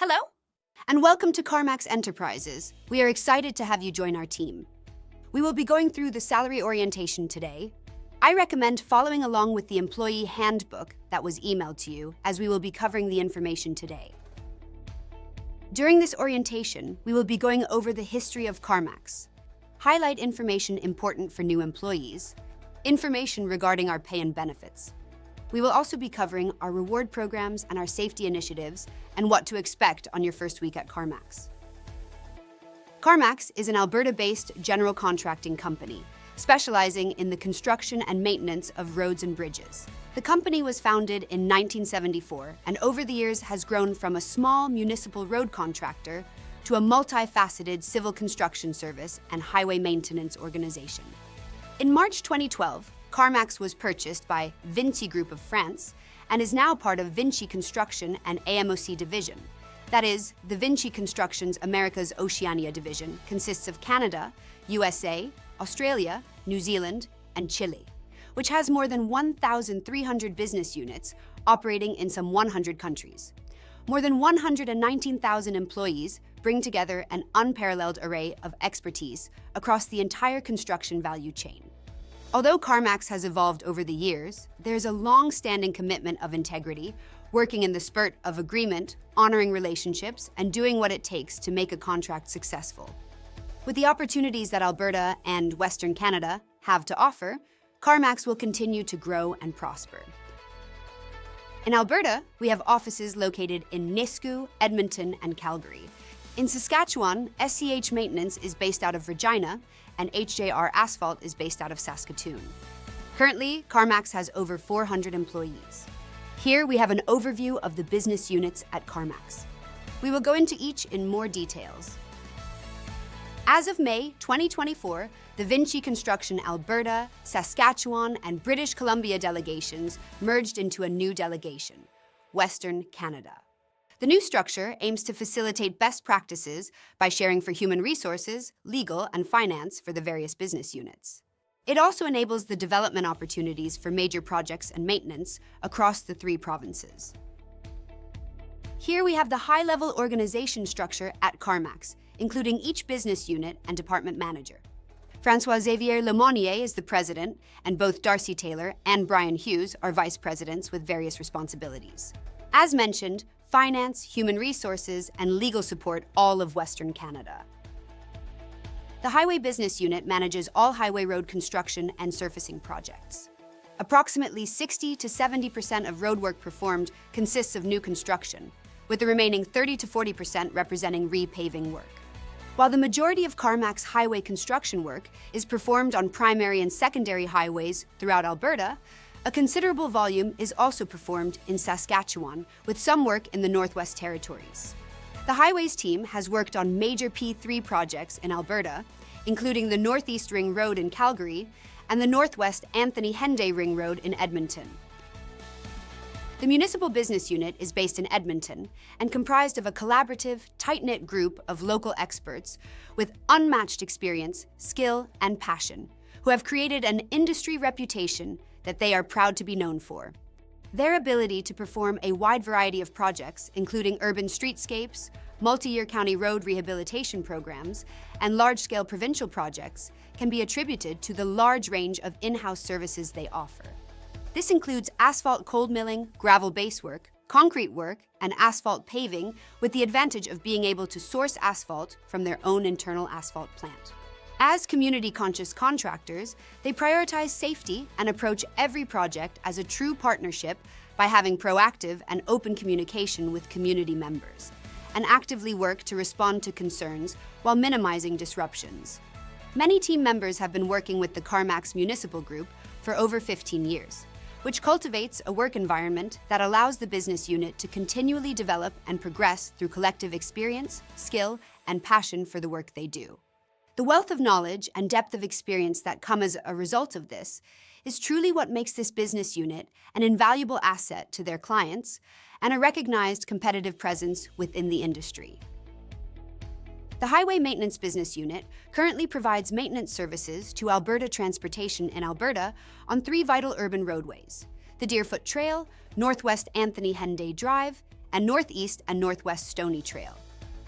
Hello, and welcome to Carmacks Enterprises. We are excited to have you join our team. We will be going through the salary orientation today. I recommend following along with the employee handbook that was emailed to you, as we will be covering the information today. During this orientation, we will be going over the history of Carmacks, highlight information important for new employees, information regarding our pay and benefits. We will also be covering our reward programs and our safety initiatives and what to expect on your first week at Carmacks. Carmacks is an Alberta-based general contracting company, specializing in the construction and maintenance of roads and bridges. The company was founded in 1974 and over the years has grown from a small municipal road contractor to a multifaceted civil construction service and highway maintenance organization. In March 2012, Carmacks was purchased by Vinci Group of France and is now part of Vinci Construction and AMOC division. That is, the Vinci Construction's Americas Oceania division consists of Canada, USA, Australia, New Zealand, and Chile, which has more than 1,300 business units operating in some 100 countries. More than 119,000 employees bring together an unparalleled array of expertise across the entire construction value chain. Although Carmacks has evolved over the years, there's a long-standing commitment of integrity, working in the spirit of agreement, honoring relationships, and doing what it takes to make a contract successful. With the opportunities that Alberta and Western Canada have to offer, Carmacks will continue to grow and prosper. In Alberta, we have offices located in Nisku, Edmonton, and Calgary. In Saskatchewan, SCH Maintenance is based out of Regina, and HJR Asphalt is based out of Saskatoon. Currently, Carmacks has over 400 employees. Here we have an overview of the business units at Carmacks. We will go into each in more details. As of May 2024, the Vinci Construction Alberta, Saskatchewan, and British Columbia delegations merged into a new delegation, Western Canada. The new structure aims to facilitate best practices by sharing for human resources, legal, and finance for the various business units. It also enables the development opportunities for major projects and maintenance across the 3 provinces. Here we have the high-level organization structure at Carmacks, including each business unit and department manager. François-Xavier Lemonnier is the president, and both Darcy Taylor and Brian Hughes are vice presidents with various responsibilities. As mentioned, finance, human resources, and legal support all of Western Canada. The Highway Business Unit manages all highway road construction and surfacing projects. Approximately 60 to 70% of roadwork performed consists of new construction, with the remaining 30 to 40% representing repaving work. While the majority of Carmacks highway construction work is performed on primary and secondary highways throughout Alberta, a considerable volume is also performed in Saskatchewan, with some work in the Northwest Territories. The Highways team has worked on major P3 projects in Alberta, including the Northeast Ring Road in Calgary and the Northwest Anthony Henday Ring Road in Edmonton. The Municipal Business Unit is based in Edmonton and comprised of a collaborative, tight-knit group of local experts with unmatched experience, skill, and passion, who have created an industry reputation that they are proud to be known for. Their ability to perform a wide variety of projects, including urban streetscapes, multi-year county road rehabilitation programs, and large-scale provincial projects, can be attributed to the large range of in-house services they offer. This includes asphalt cold milling, gravel base work, concrete work, and asphalt paving, with the advantage of being able to source asphalt from their own internal asphalt plant. As community-conscious contractors, they prioritize safety and approach every project as a true partnership by having proactive and open communication with community members, and actively work to respond to concerns while minimizing disruptions. Many team members have been working with the Carmacks Municipal Group for over 15 years, which cultivates a work environment that allows the business unit to continually develop and progress through collective experience, skill, and passion for the work they do. The wealth of knowledge and depth of experience that come as a result of this is truly what makes this business unit an invaluable asset to their clients and a recognized competitive presence within the industry. The Highway Maintenance Business Unit currently provides maintenance services to Alberta Transportation in Alberta on 3 vital urban roadways: the Deerfoot Trail, Northwest Anthony Henday Drive, and Northeast and Northwest Stony Trail.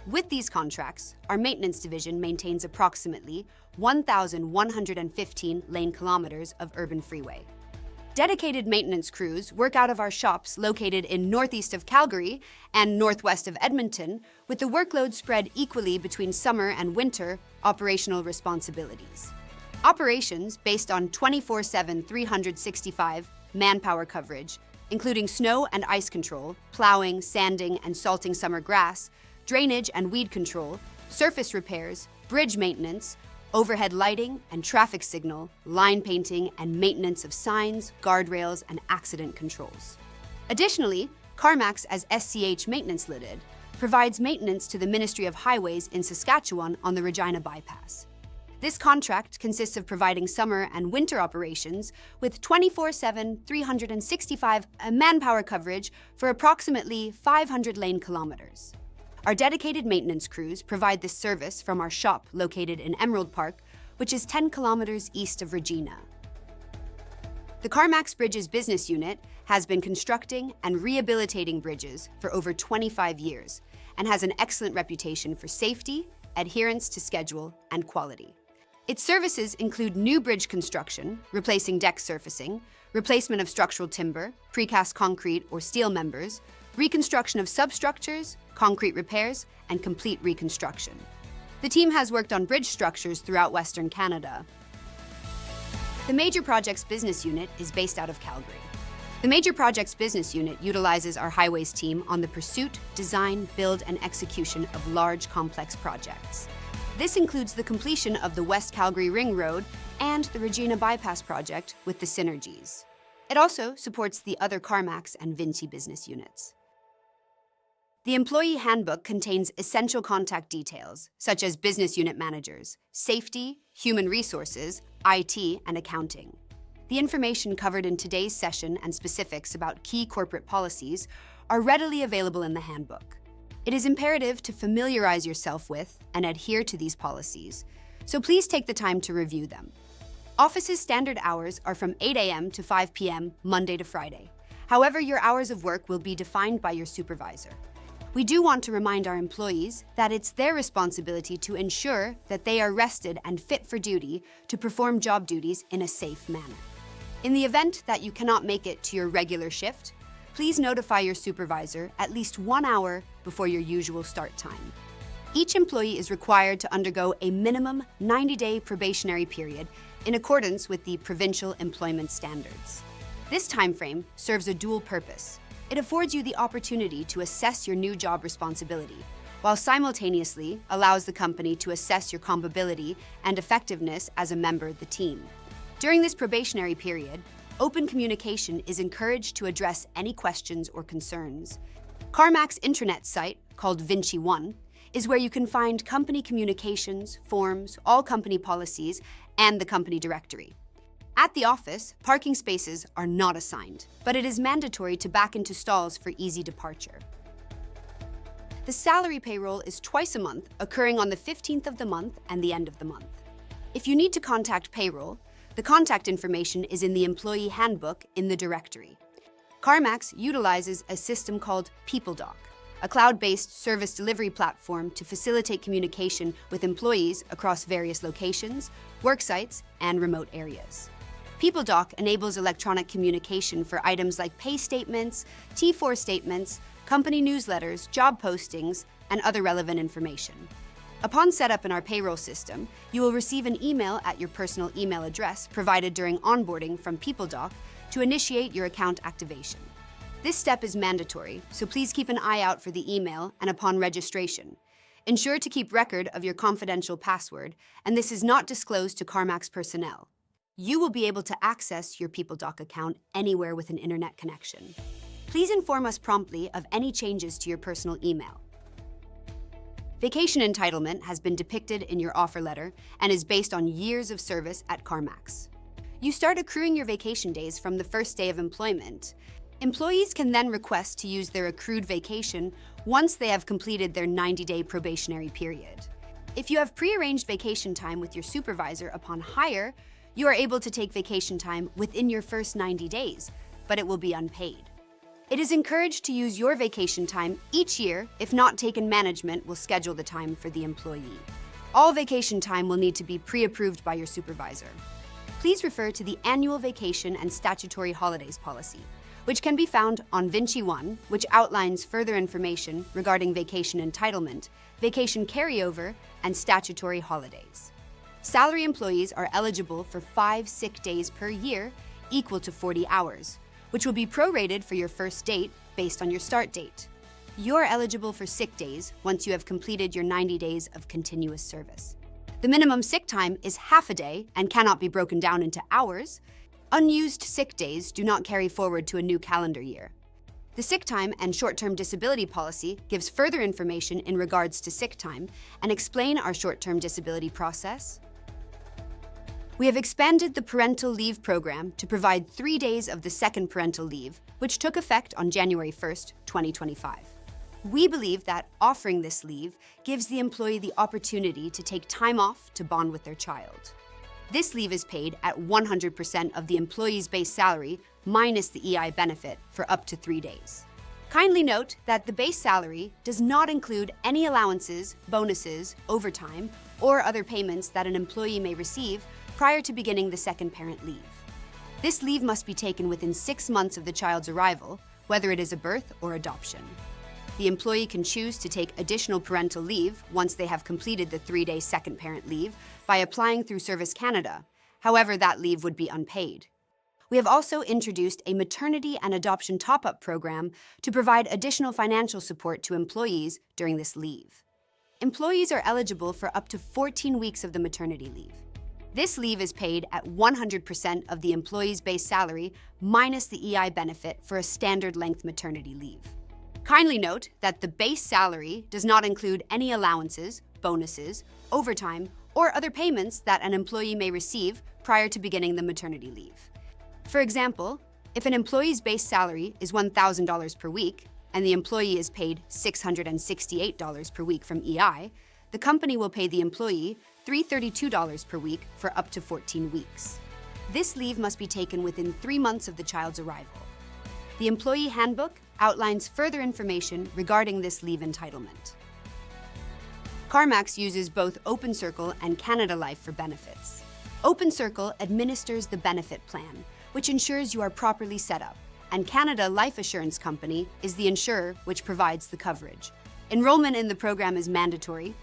With these contracts, our maintenance division maintains approximately 1,115 lane kilometers of urban freeway. Dedicated maintenance crews work out of our shops located in northeast of Calgary and northwest of Edmonton, with the workload spread equally between summer and winter operational responsibilities. Operations based on 24/7, 365 manpower coverage, including snow and ice control, plowing, sanding and salting summer grass, drainage and weed control, surface repairs, bridge maintenance, overhead lighting and traffic signal, line painting, and maintenance of signs, guardrails, and accident controls. Additionally, Carmacks, as SCH Maintenance Limited, provides maintenance to the Ministry of Highways in Saskatchewan on the Regina Bypass. This contract consists of providing summer and winter operations with 24/7, 365 manpower coverage for approximately 500 lane kilometers. Our dedicated maintenance crews provide this service from our shop located in Emerald Park, which is 10 kilometers east of Regina. The Carmacks Bridges business unit has been constructing and rehabilitating bridges for over 25 years and has an excellent reputation for safety, adherence to schedule, and quality. Its services include new bridge construction, replacing deck surfacing, replacement of structural timber, precast concrete or steel members, reconstruction of substructures, concrete repairs, and complete reconstruction. The team has worked on bridge structures throughout Western Canada. The Major Projects Business Unit is based out of Calgary. The Major Projects Business Unit utilizes our highways team on the pursuit, design, build, and execution of large, complex projects. This includes the completion of the West Calgary Ring Road and the Regina Bypass project with the Synergies. It also supports the other Carmacks and Vinci business units. The employee handbook contains essential contact details, such as business unit managers, safety, human resources, IT, and accounting. The information covered in today's session and specifics about key corporate policies are readily available in the handbook. It is imperative to familiarize yourself with and adhere to these policies, so please take the time to review them. Office's standard hours are from 8 a.m. to 5 p.m. Monday to Friday. However, your hours of work will be defined by your supervisor. We do want to remind our employees that it's their responsibility to ensure that they are rested and fit for duty to perform job duties in a safe manner. In the event that you cannot make it to your regular shift, please notify your supervisor at least 1 hour before your usual start time. Each employee is required to undergo a minimum 90-day probationary period in accordance with the provincial employment standards. This timeframe serves a dual purpose. It affords you the opportunity to assess your new job responsibility, while simultaneously allows the company to assess your compatibility and effectiveness as a member of the team. During this probationary period, open communication is encouraged to address any questions or concerns. Carmack's intranet site, called Vinci One, is where you can find company communications, forms, all company policies, and the company directory. At the office, parking spaces are not assigned, but it is mandatory to back into stalls for easy departure. The salary payroll is twice a month, occurring on the 15th of the month and the end of the month. If you need to contact payroll, the contact information is in the employee handbook in the directory. Carmacks utilizes a system called PeopleDoc, a cloud-based service delivery platform to facilitate communication with employees across various locations, work sites, and remote areas. PeopleDoc enables electronic communication for items like pay statements, T4 statements, company newsletters, job postings, and other relevant information. Upon setup in our payroll system, you will receive an email at your personal email address provided during onboarding from PeopleDoc to initiate your account activation. This step is mandatory, so please keep an eye out for the email and upon registration. Ensure to keep record of your confidential password, and this is not disclosed to Carmacks personnel. You will be able to access your PeopleDoc account anywhere with an internet connection. Please inform us promptly of any changes to your personal email. Vacation entitlement has been depicted in your offer letter and is based on years of service at Carmacks. You start accruing your vacation days from the first day of employment. Employees can then request to use their accrued vacation once they have completed their 90-day probationary period. If you have prearranged vacation time with your supervisor upon hire, you are able to take vacation time within your first 90 days, but it will be unpaid. It is encouraged to use your vacation time each year. If not taken, management will schedule the time for the employee. All vacation time will need to be pre-approved by your supervisor. Please refer to the Annual Vacation and Statutory Holidays Policy, which can be found on Vinci 1, which outlines further information regarding vacation entitlement, vacation carryover, and statutory holidays. Salary employees are eligible for 5 sick days per year, equal to 40 hours, which will be prorated for your first date based on your start date. You're eligible for sick days once you have completed your 90 days of continuous service. The minimum sick time is half a day and cannot be broken down into hours. Unused sick days do not carry forward to a new calendar year. The sick time and short-term disability policy gives further information in regards to sick time and explain our short-term disability process. We have expanded the parental leave program to provide 3 days of the second parental leave, which took effect on January 1st, 2025. We believe that offering this leave gives the employee the opportunity to take time off to bond with their child. This leave is paid at 100% of the employee's base salary minus the EI benefit for up to 3 days. Kindly note that the base salary does not include any allowances, bonuses, overtime, or other payments that an employee may receive prior to beginning the second parent leave. This leave must be taken within 6 months of the child's arrival, whether it is a birth or adoption. The employee can choose to take additional parental leave once they have completed the 3-day second parent leave by applying through Service Canada. However, that leave would be unpaid. We have also introduced a maternity and adoption top-up program to provide additional financial support to employees during this leave. Employees are eligible for up to 14 weeks of the maternity leave. This leave is paid at 100% of the employee's base salary minus the EI benefit for a standard length maternity leave. Kindly note that the base salary does not include any allowances, bonuses, overtime, or other payments that an employee may receive prior to beginning the maternity leave. For example, if an employee's base salary is $1,000 per week and the employee is paid $668 per week from EI, the company will pay the employee $332 per week for up to 14 weeks. This leave must be taken within 3 months of the child's arrival. The Employee Handbook outlines further information regarding this leave entitlement. Carmacks uses both Open Circle and Canada Life for benefits. Open Circle administers the benefit plan, which ensures you are properly set up, and Canada Life Assurance Company is the insurer which provides the coverage. Enrollment in the program is mandatory.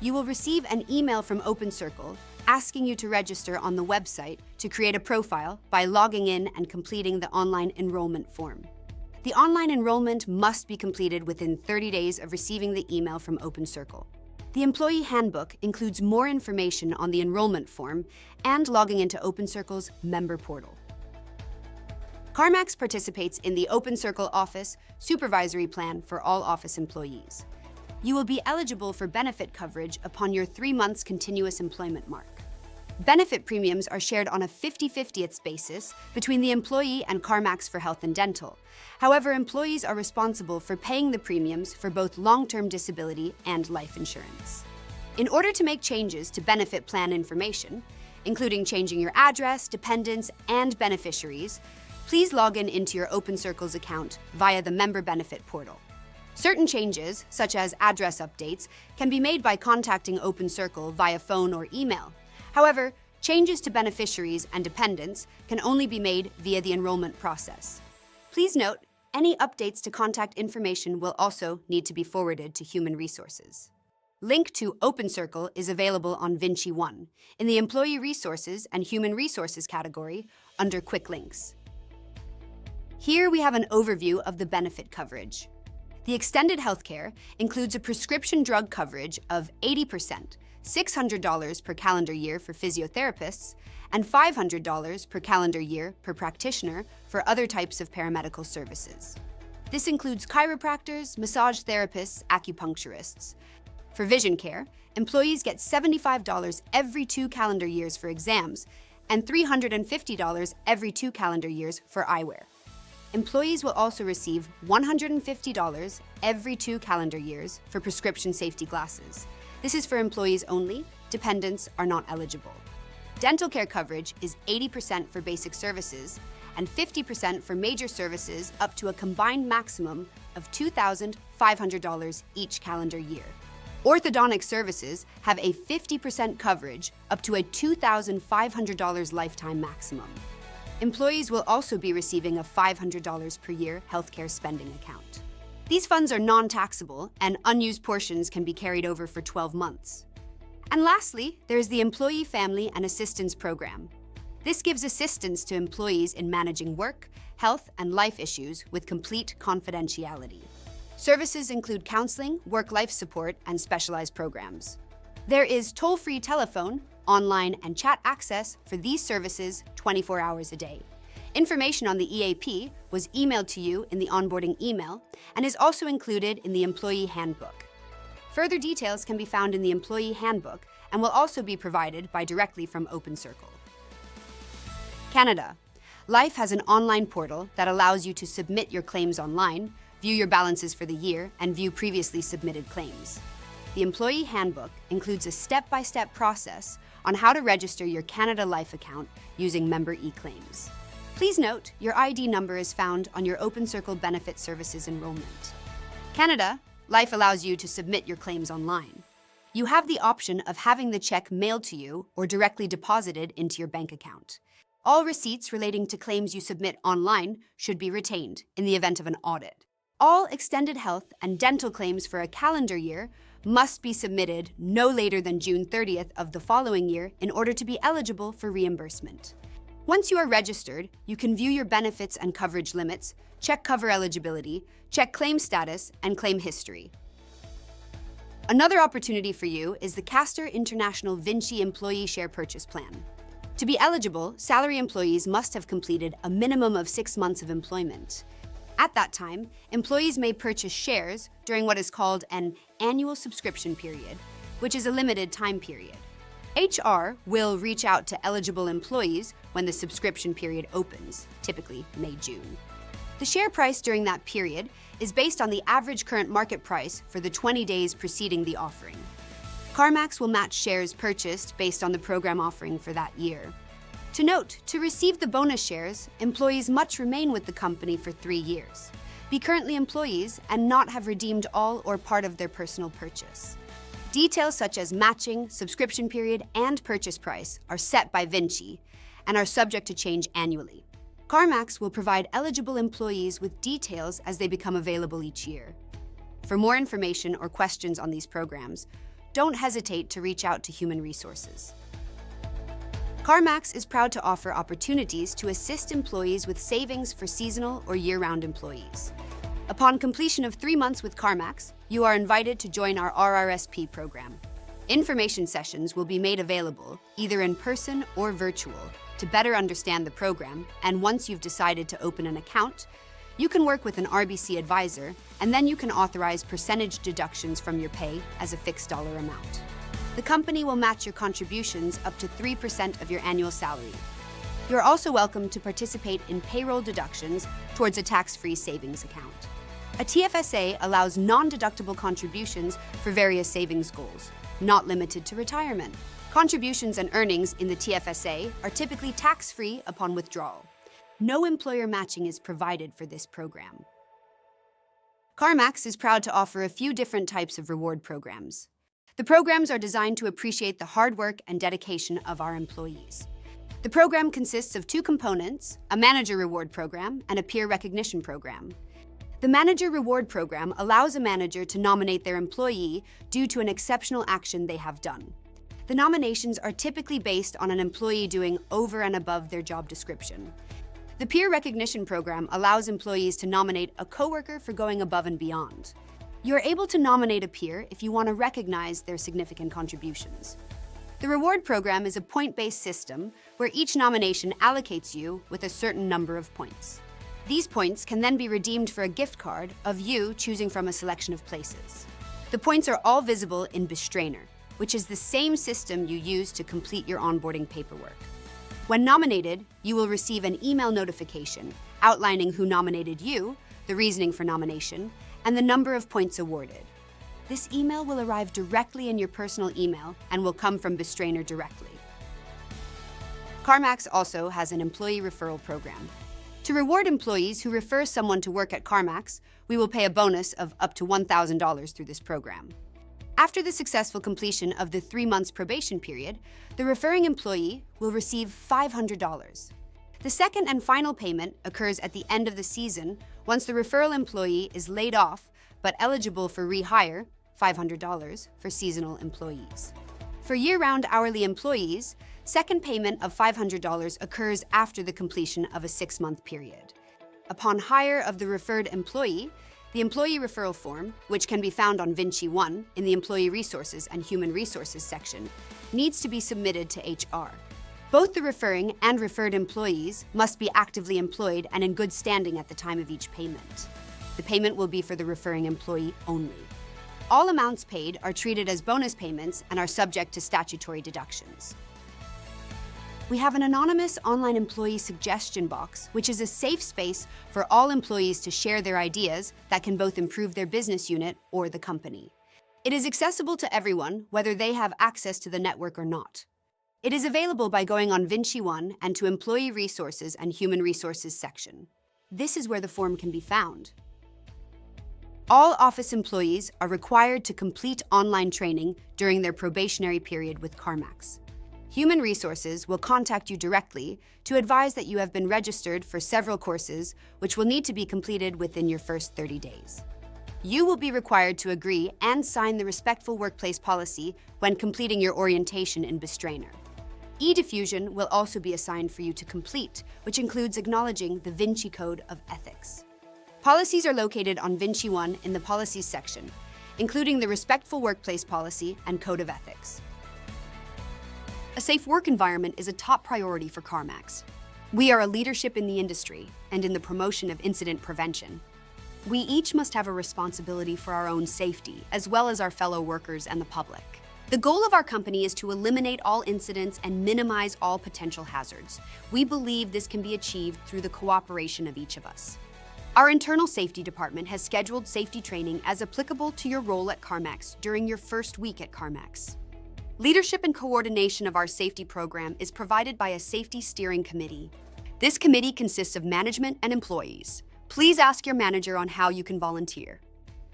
You will receive an email from Open Circle asking you to register on the website to create a profile by logging in and completing the online enrollment form. The online enrollment must be completed within 30 days of receiving the email from Open Circle. The Employee Handbook includes more information on the enrollment form and logging into Open Circle's member portal. Carmacks participates in the Open Circle Office Supervisory Plan for all office employees. You will be eligible for benefit coverage upon your 3 months continuous employment mark. Benefit premiums are shared on a 50/50 basis between the employee and Carmacks for health and dental. However, employees are responsible for paying the premiums for both long-term disability and life insurance. In order to make changes to benefit plan information, including changing your address, dependents, and beneficiaries, please log in into your Open Circle's account via the Member Benefit portal. Certain changes, such as address updates, can be made by contacting Open Circle via phone or email. However, changes to beneficiaries and dependents can only be made via the enrollment process. Please note, any updates to contact information will also need to be forwarded to Human Resources. Link to Open Circle is available on Vinci 1 in the Employee Resources and Human Resources category under Quick Links. Here we have an overview of the benefit coverage. The extended healthcare includes a prescription drug coverage of 80%, $600 per calendar year for physiotherapists, and $500 per calendar year per practitioner for other types of paramedical services. This includes chiropractors, massage therapists, acupuncturists. For vision care, employees get $75 every 2 calendar years for exams and $350 every 2 calendar years for eyewear. Employees will also receive $150 every 2 calendar years for prescription safety glasses. This is for employees only. Dependents are not eligible. Dental care coverage is 80% for basic services and 50% for major services up to a combined maximum of $2,500 each calendar year. Orthodontic services have a 50% coverage up to a $2,500 lifetime maximum. Employees will also be receiving a $500 per year healthcare spending account. These funds are non-taxable, and unused portions can be carried over for 12 months. And lastly, there is the Employee Family and Assistance Program. This gives assistance to employees in managing work, health, and life issues with complete confidentiality. Services include counseling, work-life support, and specialized programs. There is toll-free telephone, online, and chat access for these services 24 hours a day. Information on the EAP was emailed to you in the onboarding email and is also included in the Employee Handbook. Further details can be found in the Employee Handbook and will also be provided directly from OpenCircle. Canada. Life has an online portal that allows you to submit your claims online, view your balances for the year, and view previously submitted claims. The Employee Handbook includes a step-by-step process on how to register your Canada Life account using member e-claims. Please note, your ID number is found on your OpenCircle Benefit Services enrollment. Canada Life allows you to submit your claims online. You have the option of having the check mailed to you or directly deposited into your bank account. All receipts relating to claims you submit online should be retained in the event of an audit. All extended health and dental claims for a calendar year must be submitted no later than June 30th of the following year in order to be eligible for reimbursement. Once you are registered, you can view your benefits and coverage limits, check cover eligibility, check claim status, and claim history. Another opportunity for you is the Castor International Vinci Employee Share Purchase Plan. To be eligible, salary employees must have completed a minimum of 6 months of employment. At that time, employees may purchase shares during what is called an annual subscription period, which is a limited time period. HR will reach out to eligible employees when the subscription period opens, typically May-June. The share price during that period is based on the average current market price for the 20 days preceding the offering. Carmacks will match shares purchased based on the program offering for that year. To note, to receive the bonus shares, employees must remain with the company for 3 years, be currently employees, and not have redeemed all or part of their personal purchase. Details such as matching, subscription period, and purchase price are set by Vinci and are subject to change annually. Carmacks will provide eligible employees with details as they become available each year. For more information or questions on these programs, don't hesitate to reach out to Human Resources. Carmacks is proud to offer opportunities to assist employees with savings for seasonal or year-round employees. Upon completion of 3 months with Carmacks, you are invited to join our RRSP program. Information sessions will be made available, either in person or virtual, to better understand the program, and once you've decided to open an account, you can work with an RBC advisor, and then you can authorize percentage deductions from your pay as a fixed dollar amount. The company will match your contributions up to 3% of your annual salary. You're also welcome to participate in payroll deductions towards a tax-free savings account. A TFSA allows non-deductible contributions for various savings goals, not limited to retirement. Contributions and earnings in the TFSA are typically tax-free upon withdrawal. No employer matching is provided for this program. Carmacks is proud to offer a few different types of reward programs. The programs are designed to appreciate the hard work and dedication of our employees. The program consists of 2 components, a manager reward program and a peer recognition program. The Manager Reward Program allows a manager to nominate their employee due to an exceptional action they have done. The nominations are typically based on an employee doing over and above their job description. The Peer Recognition Program allows employees to nominate a coworker for going above and beyond. You're able to nominate a peer if you want to recognize their significant contributions. The Reward Program is a point-based system where each nomination allocates you with a certain number of points. These points can then be redeemed for a gift card of you choosing from a selection of places. The points are all visible in Bestrainer, which is the same system you use to complete your onboarding paperwork. When nominated, you will receive an email notification outlining who nominated you, the reasoning for nomination, and the number of points awarded. This email will arrive directly in your personal email and will come from Bestrainer directly. Carmacks also has an employee referral program. To reward employees who refer someone to work at Carmacks, we will pay a bonus of up to $1,000 through this program. After the successful completion of the 3 months probation period, the referring employee will receive $500. The second and final payment occurs at the end of the season once the referral employee is laid off but eligible for rehire, $500 for seasonal employees. For year-round hourly employees, second payment of $500 occurs after the completion of a 6-month period. Upon hire of the referred employee, the employee referral form, which can be found on Vinci 1 in the Employee Resources and Human Resources section, needs to be submitted to HR. Both the referring and referred employees must be actively employed and in good standing at the time of each payment. The payment will be for the referring employee only. All amounts paid are treated as bonus payments and are subject to statutory deductions. We have an anonymous online employee suggestion box, which is a safe space for all employees to share their ideas that can both improve their business unit or the company. It is accessible to everyone, whether they have access to the network or not. It is available by going on Vinci 1 and to Employee Resources and Human Resources section. This is where the form can be found. All office employees are required to complete online training during their probationary period with Carmacks. Human Resources will contact you directly to advise that you have been registered for several courses, which will need to be completed within your first 30 days. You will be required to agree and sign the Respectful Workplace Policy when completing your orientation in Bestrainer. E-Diffusion will also be assigned for you to complete, which includes acknowledging the Vinci Code of Ethics. Policies are located on Vinci 1 in the Policies section, including the Respectful Workplace Policy and Code of Ethics. A safe work environment is a top priority for Carmacks. We are a leadership in the industry and in the promotion of incident prevention. We each must have a responsibility for our own safety, as well as our fellow workers and the public. The goal of our company is to eliminate all incidents and minimize all potential hazards. We believe this can be achieved through the cooperation of each of us. Our internal safety department has scheduled safety training as applicable to your role at Carmacks during your first week at Carmacks. Leadership and coordination of our safety program is provided by a safety steering committee. This committee consists of management and employees. Please ask your manager on how you can volunteer.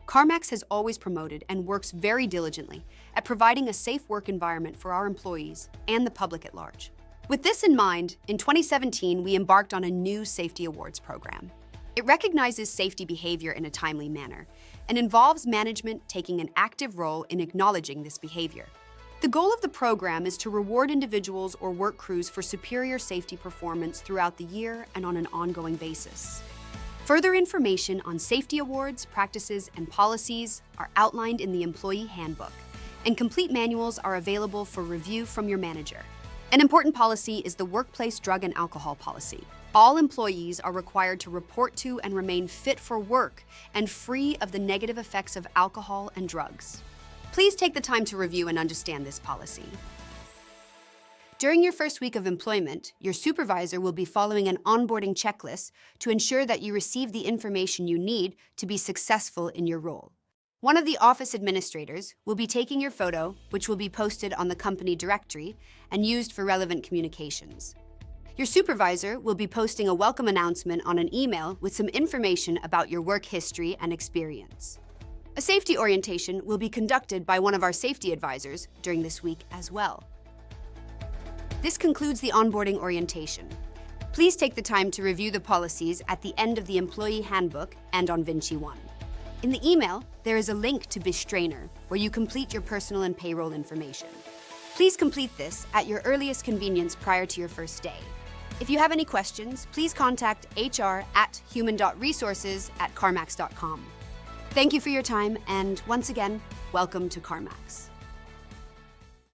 Carmacks has always promoted and works very diligently at providing a safe work environment for our employees and the public at large. With this in mind, in 2017, we embarked on a new safety awards program. It recognizes safety behavior in a timely manner and involves management taking an active role in acknowledging this behavior. The goal of the program is to reward individuals or work crews for superior safety performance throughout the year and on an ongoing basis. Further information on safety awards, practices, and policies are outlined in the Employee Handbook, and complete manuals are available for review from your manager. An important policy is the Workplace Drug and Alcohol Policy. All employees are required to report to and remain fit for work and free of the negative effects of alcohol and drugs. Please take the time to review and understand this policy. During your first week of employment, your supervisor will be following an onboarding checklist to ensure that you receive the information you need to be successful in your role. One of the office administrators will be taking your photo, which will be posted on the company directory and used for relevant communications. Your supervisor will be posting a welcome announcement on an email with some information about your work history and experience. A safety orientation will be conducted by one of our safety advisors during this week as well. This concludes the onboarding orientation. Please take the time to review the policies at the end of the Employee Handbook and on Vinci 1. In the email, there is a link to Bestrainer, where you complete your personal and payroll information. Please complete this at your earliest convenience prior to your first day. If you have any questions, please contact hr@human.resources@carmacks.com. Thank you for your time, and once again, welcome to Carmacks.